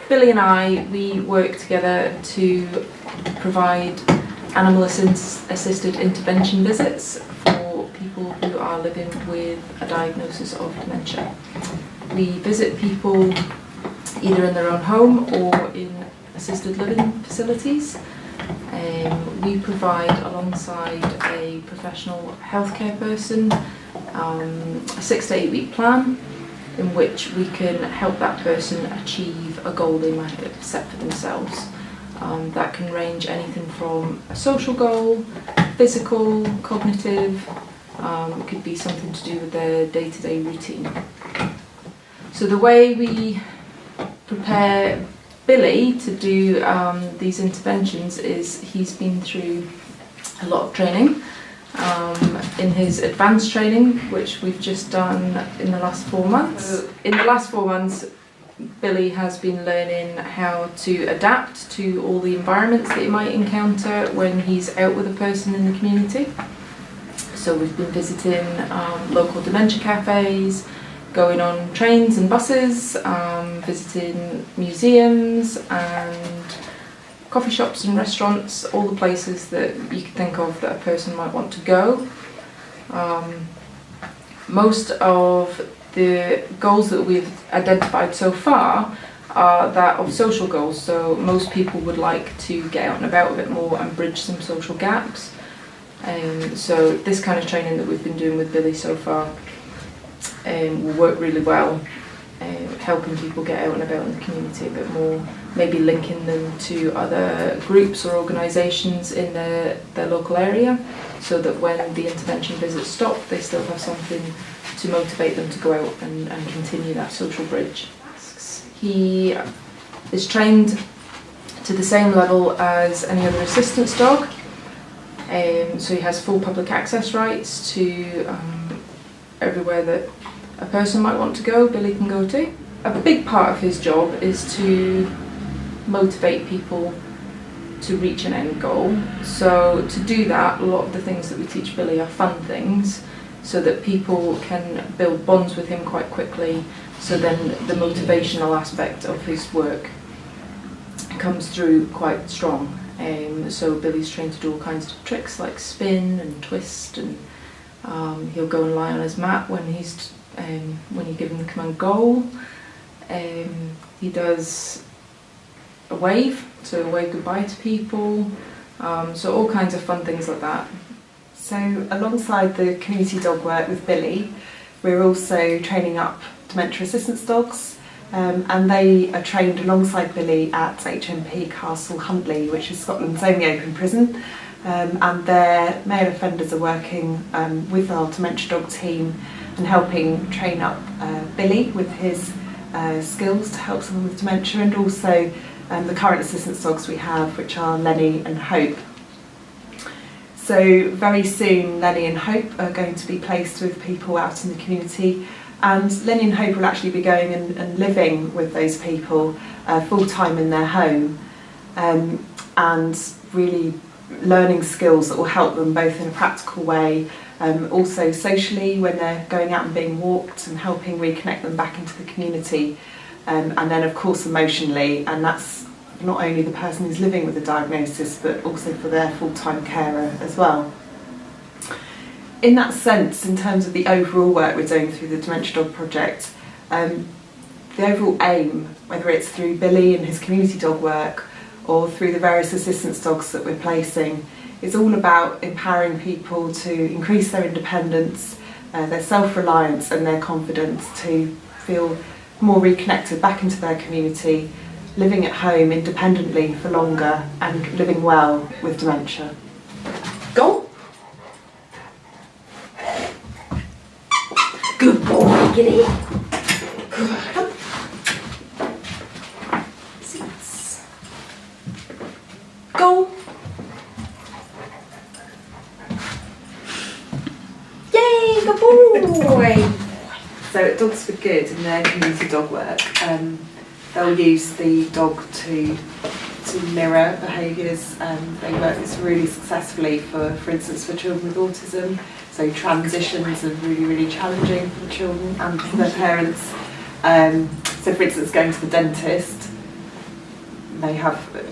Billy and I, we work together to provide animal assisted intervention visits for people who are living with a diagnosis of dementia. We visit people either in their own home or in assisted living facilities. We provide, alongside a professional healthcare person, a 6 to 8 week plan in which we can help that person achieve a goal they might have set for themselves. That can range anything from a social goal, physical, cognitive, it could be something to do with their day-to-day routine. So the way we prepare Billy to do these interventions is he's been through a lot of training. In his advanced training, which we've just done in the last 4 months. In the last 4 months, Billy has been learning how to adapt to all the environments that he might encounter when he's out with a person in the community. So we've been visiting local dementia cafes, going on trains and buses, visiting museums and coffee shops and restaurants, all the places that you could think of that a person might want to go. Most of the goals that we've identified so far are that of social goals, so most people would like to get out and about a bit more and bridge some social gaps. So this kind of training that we've been doing with Billy so far will work really well, helping people get out and about in the community a bit more, maybe linking them to other groups or organisations in their local area, so that when the intervention visits stop, they still have something to motivate them to go out and continue that social bridge. He is trained to the same level as any other assistance dog, so he has full public access rights to everywhere that a person might want to go, Billy can go to. A big part of his job is to motivate people to reach an end goal. So to do that, a lot of the things that we teach Billy are fun things, so that people can build bonds with him quite quickly, so then the motivational aspect of his work comes through quite strong. So Billy's trained to do all kinds of tricks like spin and twist, and he'll go and lie on his mat when you give him the command goal. He does a wave, so wave goodbye to people, so all kinds of fun things like that. So alongside the community dog work with Billy, we're also training up dementia assistance dogs, and they are trained alongside Billy at HMP Castle Huntly, which is Scotland's only open prison, and their male offenders are working with our dementia dog team and helping train up Billy with his skills to help someone with dementia, and also the current assistance dogs we have, which are Lenny and Hope. So very soon Lenny and Hope are going to be placed with people out in the community, and Lenny and Hope will actually be going and living with those people full-time in their home, and really learning skills that will help them both in a practical way, also socially when they're going out and being walked, and helping reconnect them back into the community, and then of course emotionally, and that's not only the person who's living with the diagnosis but also for their full-time carer as well. In that sense, in terms of the overall work we're doing through the Dementia Dog Project, the overall aim, whether it's through Billy and his community dog work or through the various assistance dogs that we're placing, is all about empowering people to increase their independence, their self-reliance and their confidence, to feel more reconnected back into their community, living at home independently for longer and living well with dementia. Go! Good boy, Giddy. Good. Seats. Go! Yay, good boy! So at Dogs for Good, in their community dog work, they'll use the dog to mirror behaviours. They work this really successfully for instance, for children with autism. So transitions are really, really challenging for the children and for their parents. So for instance, going to the dentist, they have a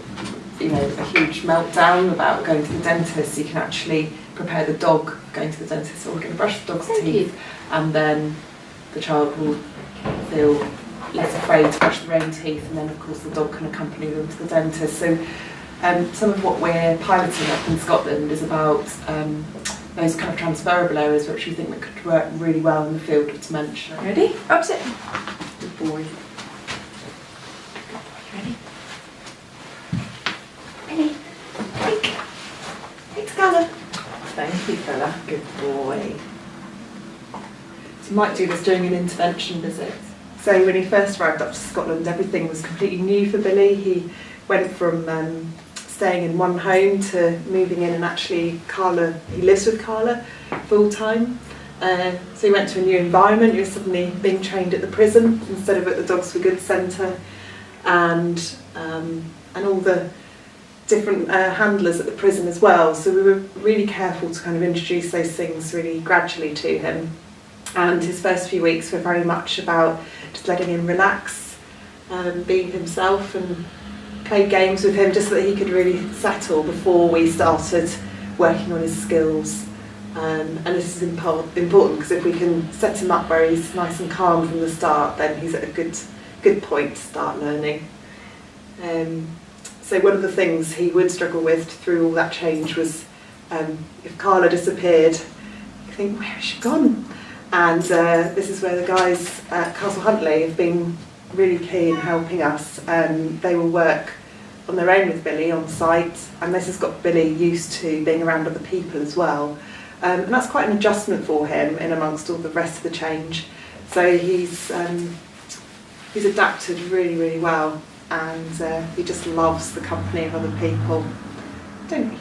huge meltdown about going to the dentist, you can actually prepare the dog going to the dentist, or we're going to brush the dog's teeth, and then the child will feel less afraid to brush their own teeth, and then of course the dog can accompany them to the dentist. So some of what we're piloting up in Scotland is about those kind of transferable areas which we think that could work really well in the field of dementia. Ready? Upset. Good boy. Ready? Penny, take Scala. Thank you, fella. Good boy. So you might do this during an intervention visit. So when he first arrived up to Scotland, everything was completely new for Billy. He went from staying in one home to moving in, and actually he lives with Carla full time. So he went to a new environment. He was suddenly being trained at the prison instead of at the Dogs for Good Centre, and all the different handlers at the prison as well. So we were really careful to kind of introduce those things really gradually to him. And his first few weeks were very much about just letting him relax, being himself, and play games with him just so that he could really settle before we started working on his skills. And this is important because if we can set him up where he's nice and calm from the start, then he's at a good point to start learning. So one of the things he would struggle with through all that change was if Carla disappeared, you think, where has she gone? And this is where the guys at Castle Huntley have been really key in helping us. They will work on their own with Billy on site, and this has got Billy used to being around other people as well. And that's quite an adjustment for him in amongst all the rest of the change. So he's adapted really, really well, and he just loves the company of other people, don't he?